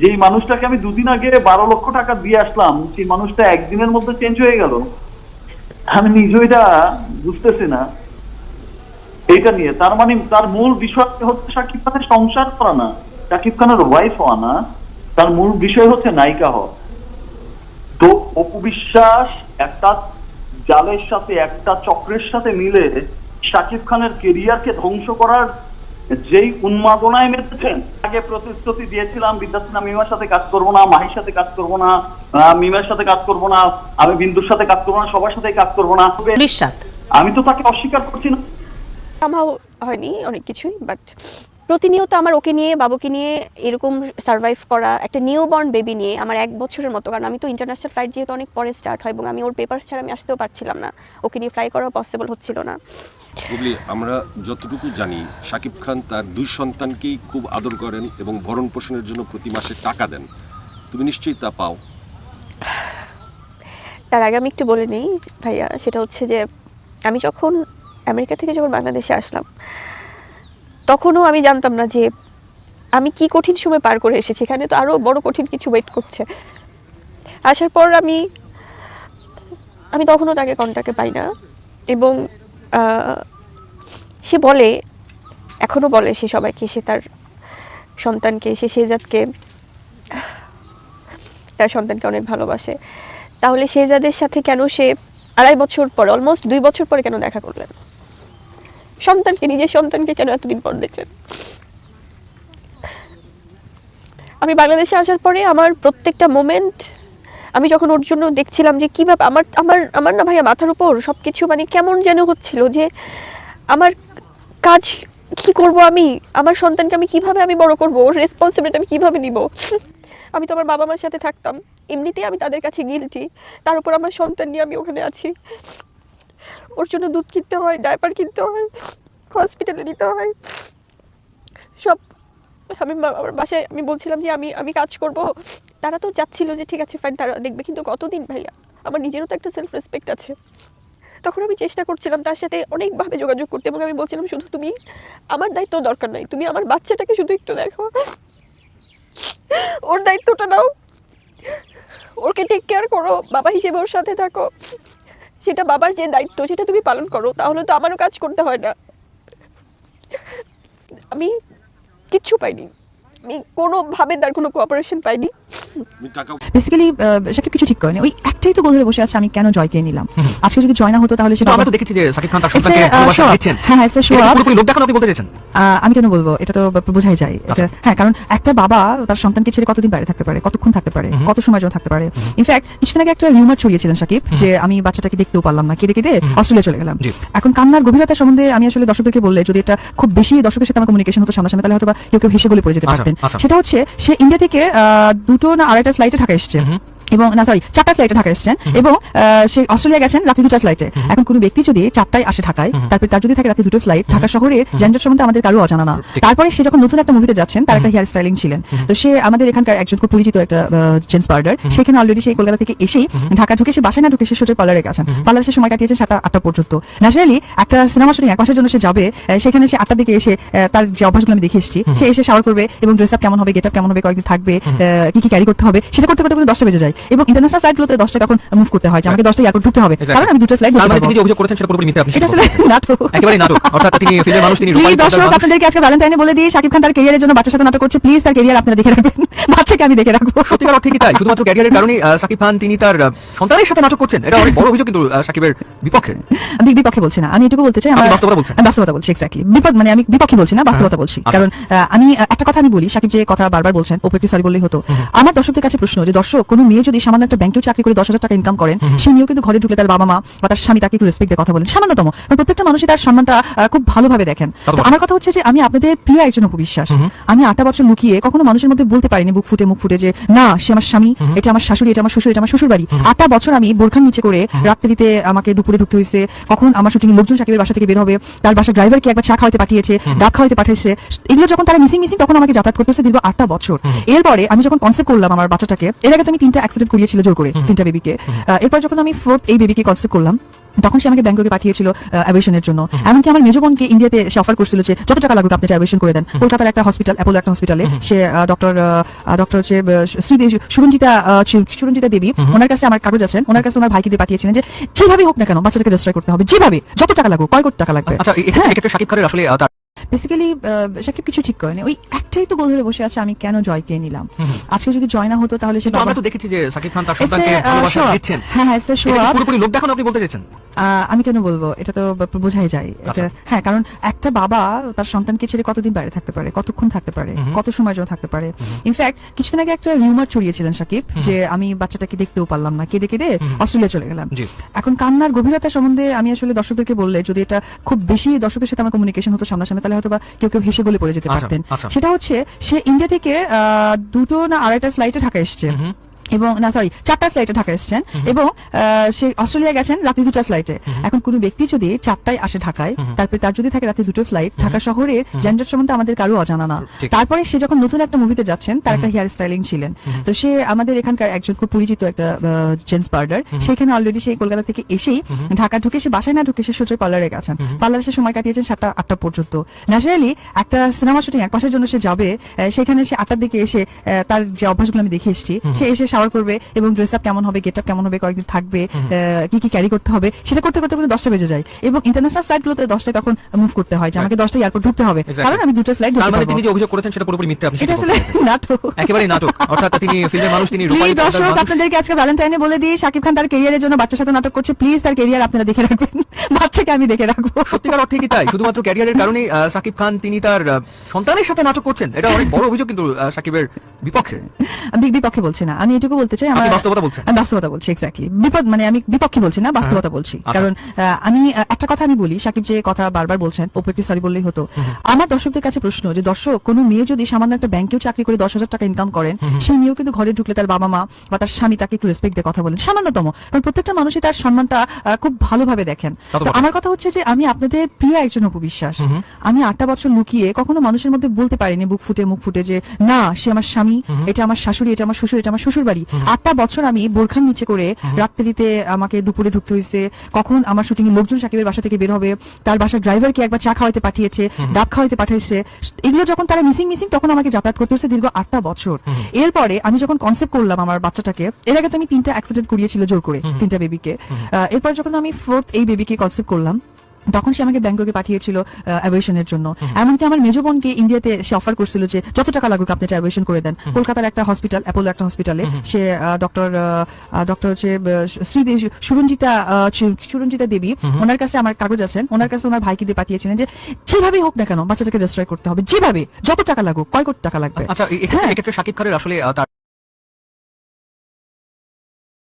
যেই মানুষটাকে আমি 2 দিন আগে 12 লক্ষ টাকা দিয়ে আসলাম, সেই মানুষটা একদিনের মধ্যে চেঞ্জ হয়ে গেল। আমি নিজেও এটা বুঝতেছি না এইটা নিয়ে। তার মানে তার মূল বিষয় হচ্ছে শাকিব খানের সংসার করা না, শাকিব খানের ওয়াইফ হওয়া না, তার মূল বিষয় হচ্ছে নায়িকা হওয়া। তো অপু বিশ্বাস একটা জালের সাথে, একটা চক্রের সাথে মিলে শাকিব খানের কেরিয়ারকে ধ্বংস করার যেই উন্মাদনায় মেতেছেন। আগে প্রতিশ্রুতি দিয়েছিলাম বিদ্যার্থী মিমার সাথে কাজ করবো না, মাহির সাথে কাজ করবো না, মিমার সাথে কাজ করবো না, আমি বিন্দুর সাথে কাজ করবো না, সবার সাথে কাজ করবো না। আমি তো তাকে অস্বীকার করছি না। সম্ভব হয়নি অনেক কিছুই, বাট প্রতিনিয়ত আমার ওকে নিয়ে, বাবুকে নিয়ে এরকম সার্ভাইভ করা, একটা নিউবর্ন বেবি নিয়ে আমার 1 বছরের মতো, কারণ আমি তো ইন্টারন্যাশনাল ফ্লাইট যেহেতু অনেক পরে স্টার্ট হয় এবং আমি ওর পেপারস ছাড়া আমি আসতেও পারছিলাম না, ওকে নিয়ে ফ্লাই করা পসিবল হচ্ছিল না। বুবলি, আমরা যতটুকু জানি শাকিব খান তার 2 সন্তানকেই খুব আদর করেন এবং ভরণ পোষণের জন্য প্রতি মাসে টাকা দেন। তুমি নিশ্চয়ই তা পাও। তার আগে আমি একটু বলে নিই ভাইয়া, সেটা হচ্ছে যে আমি যখন আমেরিকা থেকে যখন বাংলাদেশে আসলাম, তখনও আমি জানতাম না যে আমি কি কঠিন সময় পার করে এসেছি, এখানে তো আরও বড় কঠিন কিছু ওয়েট করছে। আসার পর আমি তখনও তাকে কন্ট্যাক্টে পাই না, এবং সে বলে, এখনও বলে সে সবাইকে, সে তার সন্তানকে, সে শেহজাদকে, তার সন্তানকে অনেক ভালোবাসে। তাহলে শেহজাদের সাথে কেন সে 2.5 বছর পরে, অলমোস্ট 2 বছর পরে কেন দেখা করলেন? সন্তানকে, নিজের সন্তানকে কেন এতদিন পর দেখলেন? আমি বাংলাদেশে আসার পরে আমার প্রত্যেকটা মোমেন্ট, আমি যখন ওর জন্য দেখছিলাম যে কীভাবে আমার আমার আমার না ভাইয়া মাথার উপর সব কিছু মানে কেমন যেন হচ্ছিল, যে আমার কাজ কি করব, আমি আমার সন্তানকে আমি কিভাবে আমি বড় করব, ওর রেসপন্সিবিলিটি আমি কিভাবে নিব। আমি তো আমার বাবা মার সাথে থাকতাম, এমনিতেই আমি তাদের কাছে গিলটি, তার উপর আমার সন্তান নিয়ে আমি ওখানে আছি, ওর জন্য দুধ কিনতে হয়, ডায়পার কিনতে হয়, হসপিটালে নিতে হয় সব। আমি আমার বাসায় আমি বলছিলাম যে আমি কাজ করব, তারা তো চাচ্ছিল যে ঠিক আছে ফাইন, তারা দেখবে, কিন্তু কতদিন ভাইয়া, আমার নিজেরও তো একটা সেলফ রেসপেক্ট আছে। তখন আমি চেষ্টা করছিলাম তার সাথে অনেকভাবে যোগাযোগ করতে, এবং আমি বলছিলাম শুধু তুমি, আমার দায়িত্ব দরকার নাই, তুমি আমার বাচ্চাটাকে শুধু একটু দেখো, ওর দায়িত্বটা নাও, ওকে টেক কেয়ার করো, বাবা হিসেবে ওর সাথে থাকো, সেটা বাবার যে দায়িত্ব সেটা তুমি পালন করো, তাহলে তো আমারও কাজ করতে হয় না। আমি কিচ্ছু পাইনি, আমি কোনোভাবে তার কোনো কোঅপারেশন পাইনি। বেসিক্যালি শাকিব কিছু ঠিক করেনি, ওই একটাই তো গোল ধরে বসে আছে, আমি কেন জয়কে নিলাম। আজকে যদি জয় না হতো তাহলে সেটা আমরা তো দেখেছি যে শাকিব খান তার সন্তানকে ভালোবাসা দিচ্ছেন। হ্যাঁ হ্যাঁ, এটা পুরোপুরি লোক দেখানো আপনি বলতে চাইছেন? আমি কেন বলবো, এটা তো বোঝাই যায় এটা। হ্যাঁ, কারণ একটা বাবা তার সন্তানকে ছেড়ে কতদিন বাইরে থাকতে পারে, কতক্ষণ থাকতে পারে, কত সময় জন্য থাকতে পারে। ইনফ্যাক্ট কিছুদিন আগে একটা রিউমার ছড়িয়েছিলেন শাকিব যে আমি বাচ্চাটাকে দেখতেও পারলাম না, কেঁদে কেঁদে অস্ট্রেলিয়া চলে গেলাম। এখন কান্নার গভীরতা সম্বন্ধে আমি আসলে দর্শকদেরকে বললে, যদি এটা খুব বেশি দর্শকের সাথে আমার কমিউনিকেশন হতো সামনাসামনি, তাহলে হয়তো বা কেউ হেসে গলে পড়ে যেতে পারতেন। সেটা হচ্ছে সে ইন্ডিয়া থেকে 2টো না 2.5টা ফ্লাইটে ঢাকা এসছে, এবং না সরি 4টা ফ্লাইটে ঢাকা এসেছেন, এবং সে অস্ট্রেলিয়া গেছেন রাতে 2টা ফ্লাইটে। এখন কোনো ব্যক্তি যদি 4টায় আসে ঢাকায়, তারপর তার যদি থাকে রাতে 2টো ফ্লাইট, ঢাকা শহরের যানজট সম্বন্ধে আমাদের কারো অজানা না। তারপরে সে যখন নতুন একটা মুভিতে যাচ্ছেন, তার একটা হেয়ার স্টাইলিং ছিলেন, তো সে আমাদের এখানকার একজন খুব পরিচিত একটা জেন্টস পার্লার, সেখানে অলরেডি সেই কলকাতা থেকে এসেই ঢাকা ঢুকে সে বাসায় না ঢুকে সে সোজা পার্লারে গেছেন। পার্লারে সে সময় কাটিয়েছেন 7টা 8টা পর্যন্ত। ন্যাচারালি একটা সিনেমা শুটিং 1 মাসের জন্য সে যাবে, সেখানে সে 8টার দিকে এসে তার যে অভ্যাসগুলো আমি দেখে এসেছি, সে এসে শাওয়ার করবে এবং ড্রেস আপ কেমন হবে, গেট আপ কেমন হবে, কয়েকদিন থাকবে, কি কি ক্যারি করতে হবে, সেটা করতে করতে 10টা বেজে যায়। এবং ইন্টারন্যাশনাল ফ্লাইটগুলোতে 10টা তখন মুভ করতে হয়, যে আমাকে 10টা এয়ারপোর্ট ঢুকতে হবে, কারণ আমি 2টো ফ্লাইট। তিনি যে অভিযোগ করেছেন সেটা পুরোপুরি মিথ্যা। আপনি এটা আসলে নাটক, একেবারে নাটক, অর্থাৎ তিনি ফিল্মের মানুষ, তিনি রূপালী। দর্শক আপনাদেরকে আজকে ভ্যালেন্টাইনে বলে দিই, শাকিব খান তার ক্যারিয়ারের জন্য বাচ্চার সাথে নাটক করছে, প্লিজ তার ক্যারিয়ার আপনারা দেখে রাখবেন, বাচ্চাকে আমি দেখে রাখবো। সত্যিকার অর্থে কি তাই? শুধুমাত্র ক্যারিয়ারের কারণেই শাকিব খান তিনি তার সন্তানের সাথে নাটক করছেন? এটা অনেক বড় অভিযোগ কিন্তু শাকিবের বিপক্ষে। আমি বিপক্ষে বলছি না, আমি এটুকু বলতে চাই, আমি বাস্তবতা বলছি। আমি বাস্তবতা বলছি, এক্স্যাক্টলি। মানে আমি বিপক্ষে বলছি না, বাস্তবতা বলছি। কারণ আমি একটা কথা আমি বলি, শাকিব যে কথা বারবার বলছেন, ওপরটি সরি বললেই হতো। আমার দর্শকদের কাছে প্রশ্ন, যে দর্শক, কোনো মেয়ে যদি সামান্য একটা ব্যাংকেও চাকরি করে 10,000 টাকা ইনকাম করেন, সে মেয়েও কিন্তু ঘরে ঢুকলে তার বাবা মা বা তার স্বামী তাকে একটু রেসপেক্ট দিয়ে কথা বলেন, সামান্যতম। প্রত্যেকটা মানুষই তার সম্মানটা খুব ভালোভাবে দেখেন। তো আমার কথা হচ্ছে যে আমি আপনাদের প্রিয় একজন অপু বিশ্বাস, আমি 8টা বছর লুকিয়ে কখনো মানুষের মধ্যে বলতে পারিনি মুখ ফুটে যে না, সে আমার স্বামী, এটা আমার শাশুড়ি, এটা আমার শ্বশুর, এটা আমার শ্বশুর বাড়ি। 8টা বছর আমি বোরখার নিচে করে রাত্রিতে আমাকে দুপুরে ঢুকতে হয়েছে, কখন আমার শুটিং লোকজন শাকিবের বাসা থেকে বের হবে, তার বাসা ড্রাইভারকে একবার চা খাওয়াতে পাঠিয়েছে, ডাক খাওয়াতে পাঠিয়েছে, এগুলো যখন তারা মিসিং তখন আমাকে যাতায়াত করতে হচ্ছে দীর্ঘ 8টা বছর। এরপরে আমি যখন কনসেপ্ট করলাম আমার বাচ্চাটাকে, এর আগে তো আমি 3টা অ্যাক্সিডেন্ট করিয়েছিল জোর করে, 3টা বেবিকে। এরপর যখন আমি 4th এই বেবিকে কনসেপ্ট করলাম, তখন সে আমাকে ব্যাংককে পাঠিয়েছিল অ্যাভিয়েশনের জন্য। এমনকি আমার মেজো বোনকে ইন্ডিয়াতে সে অফার করছিল যে যত টাকা লাগুক আপনি অ্যাভিয়েশন করে দেন। কলকাতার একটা হসপিটাল, অ্যাপোলো একটা হসপিটালে সে ডক্টর হচ্ছে সুরঞ্জিতা দেবী, ওনার কাছে আমার কাগজ আছে, ওনার কাছে ওনার ভাইকে দিয়ে পাঠিয়েছিলেন যে যেভাবে হোক না কেন বাচ্চাটাকে ডিস্ট্রয় করতে হবে, যেভাবে যত টাকা লাগুক, কয় কোটি টাকা লাগবে। আচ্ছা, এক্ষেত্রে শাকিব খানের আসলে তার বেসিক্যালি সাকিব কিছু ঠিক করেনি, ওই একটাই তো গোল ধরে বসে আছে আমি কেন জয়কে নিলাম। আজকে যদি জয় না হতো তাহলে সে কিন্তু আমরা তো দেখেছি যে শাকিব খান তার সন্তানকে ভালোবাসা দিচ্ছেন। হ্যাঁ হ্যাঁ, শো এটা কি আপ। পুরোপুরি লোক দেখানো আপনি বলতে চাইছেন? আমি কেন বলবো, এটা তো বোঝাই যায় এটা। আচ্ছা। হ্যাঁ, কারণ একটা বাবা তার সন্তানকে ছেড়ে কতদিন বাইরে থাকতে পারে, কতক্ষণ থাকতে পারে, কত সময় জন্য থাকতে পারে। ইনফ্যাক্ট কিছুদিন আগে একটা রিউমার ছড়িয়েছিলেন সাকিব যে আমি বাচ্চাটাকে দেখতেও পারলাম না, কেঁদে কেঁদে অস্ট্রেলিয়া চলে গেলাম। জি। এখন কান্নার গভীরতা সম্বন্ধে আমি আসলে দর্শকদেরকে বললে, যদি এটা খুব বেশি দর্শকদের সাথে আমার কমিউনিকেশন হতো সামনাসামনি, তাহলে হয়তো বা কেউ কেউ হেসে গলে পড়ে যেতে আচ্ছা, পারতেন। আচ্ছা। সেটা হচ্ছে সে ইন্ডিয়া থেকে 2টো না 2.5টা ফ্লাইটে ঢাকা এসছে, এবং না সরি 4টা ফ্লাইটে ঢাকা এসছেন, এবং সে অস্ট্রেলিয়া গেছেন রাতে 2টা ফ্লাইটে। এখন কোন ব্যক্তি যদি 4টায় আসে ঢাকায়, তারপরে তার যদি থাকে রাতে 2টো ফ্লাইট, ঢাকা শহরের জেন্ডার সম্বন্ধে আমাদের কারো অজানা না। ঠিক। তারপরে সে যখন নতুন একটা মুভিতে যাচ্ছেন, তার একটা হেয়ার স্টাইলিং ছিলেন, তো সে আমাদের এখানকার একজন খুব পরিচিত একটা জেন্টস পার্লার, সেখানে অলরেডি সেই কলকাতা থেকে এসেই ঢাকা ঢুকে, সে বাসায় না ঢুকে সে সোজা পার্লারে গেছেন। পার্লারে সে সময় কাটিয়েছেন 7টা 8টা পর্যন্ত। ন্যাচারালি একটা সিনেমা শুটিং 1 মাসের জন্য সে যাবে, সেখানে সে 8টার দিকে এসে তার যে অভ্যাসগুলো আমি দেখে এসেছি, সে এসে শাওয়ার করবে এবং ড্রেস আপ কেমন হবে, গেট আপ কেমন হবে, কয়েকদিন থাকবে, কি কি ক্যারি করতে হবে, সেটা করতে করতে কিন্তু 10টা বেজে যায়। এবং ইন্টারন্যাশনাল ফ্লাইট গুলোতে 10টায় তখন মুভ করতে হয় যে আমাকে 10টায় এয়ারপোর্ট ঢুকতে হবে, Exactly. কারণ আমি 2টো ফ্লাইট তার ধরতে মানে পারবো। তিনি যে অভিযোগ করেছেন সেটা পুরোপুরি মিথ্যা। আপনি এটা স্বীকার আসলে করছেন? নাটক, একেবারেই নাটক। অর্থাৎ তিনি ফিল্মের মানুষ, তিনি প্লিজ রূপালী পর্দার দর্শক মানুষ। আপনাদেরকে আজকে ভ্যালেন্টাইনে বলে দিই, শাকিব খান তার ক্যারিয়ারের জন্য বাচ্চার সাথে নাটক করছে। প্লিজ তার ক্যারিয়ার আপনারা দেখে রাখবেন, বাচ্চাকে আমি দেখে রাখবো। সত্যিকার অর্থে কি তাই? শুধুমাত্র ক্যারিয়ারের কারণেই শাকিব খান তিনি তার সন্তানের সাথে নাটক করছেন? এটা অনেক বড় অভিযোগ কিন্তু শাকিবের বিপক্ষে। আমি বিপক্ষে বলছি না, আমি এটুকু বলতে চাই, আপনি বাস্তবতা বলছেন। আমি বাস্তবতা বলছি, এক্স্যাক্টলি। বিপদ মানে আমি বিপক্ষে বলছি না, বাস্তবতা বলছি। আচ্ছা। কারণ আমি একটা কথা আমি বলি, শাকিব যে কথা বারবার বলছেন, ওপর একটি সরি বললেই হতো। আমার দর্শকদের কাছে প্রশ্ন, যে দর্শক কোনো মেয়ে যদি সামান্য একটা ব্যাংকেও চাকরি করে 10,000 টাকা ইনকাম করেন, সেই মেয়েও কিন্তু ঘরে ঢুকলে তার বাবা মা বা তার স্বামী তাকে একটু রেসপেক্ট দিয়ে কথা বলেন, সামান্যতম। কারণ প্রত্যেকটা মানুষই তার সম্মানটা খুব ভালোভাবে দেখেন। তা তো তো বটে। আমার কথা হচ্ছে যে আমি আপনাদের প্রিয় একজন উপবিশ্বাস, আমি 8টা বছর লুকিয়ে কখনো মানুষের মধ্যে বলতে পারিনি মুখ ফুটে যে না, সে আমার স্বামী, এটা আমার শাশুড়ি, এটা আমার শ্বশুর, এটা আমার শ্বশুর বাড়ি। 8টা বছর আমি বোরখার নিচে করে রাত্রিতে আমাকে দুপুরে ঢুকতে হয়েছে, কখন আমার শুটিং এর লোকজন সাকিবের বাসা থেকে বের হবে, তার বাসার ড্রাইভারকে একবার চা খাওয়াইতে পাঠিয়েছে, ডাব খাওয়াইতে পাঠিয়েছে, এগুলো যখন তারা মিসিং তখন আমাকে যাতায়াত করতে হচ্ছে দীর্ঘ 8টা বছর। এরপরে আমি যখন কনসেপ্ট করলাম আমার বাচ্চাটাকে, এর আগে তো আমি 3টা অ্যাক্সিডেন্ট করিয়েছিল জোর করে, 3টা বেবিকে। এরপর যখন আমি 4th এই বেবিকে কনসেপ্ট করলাম, তখন সে আমাকে ব্যাংককে পাঠিয়েছিল অ্যাভিয়েশনের জন্য। এমনকি আমার মেজো বোনকে ইন্ডিয়াতে সে অফার করছিল যে যত টাকা লাগুক আপনি অ্যাভিয়েশন করে দেন। কলকাতার একটা হসপিটাল, অ্যাপোলো একটা হসপিটালে সে ডক্টর হচ্ছে সুরঞ্জিতা দেবী, ওনার কাছে আমার কাগজ আছে, ওনার কাছে ওনার ভাইকে দিয়ে পাঠিয়েছিলেন যে যেভাবে হোক না কেন বাচ্চাটাকে ডিস্ট্রয় করতে হবে, যেভাবে, যত টাকা লাগুক, কয় কোটি টাকা লাগবে। আচ্ছা, হ্যাঁ। এক্ষেত্রে শাকিব খানের আসলে তার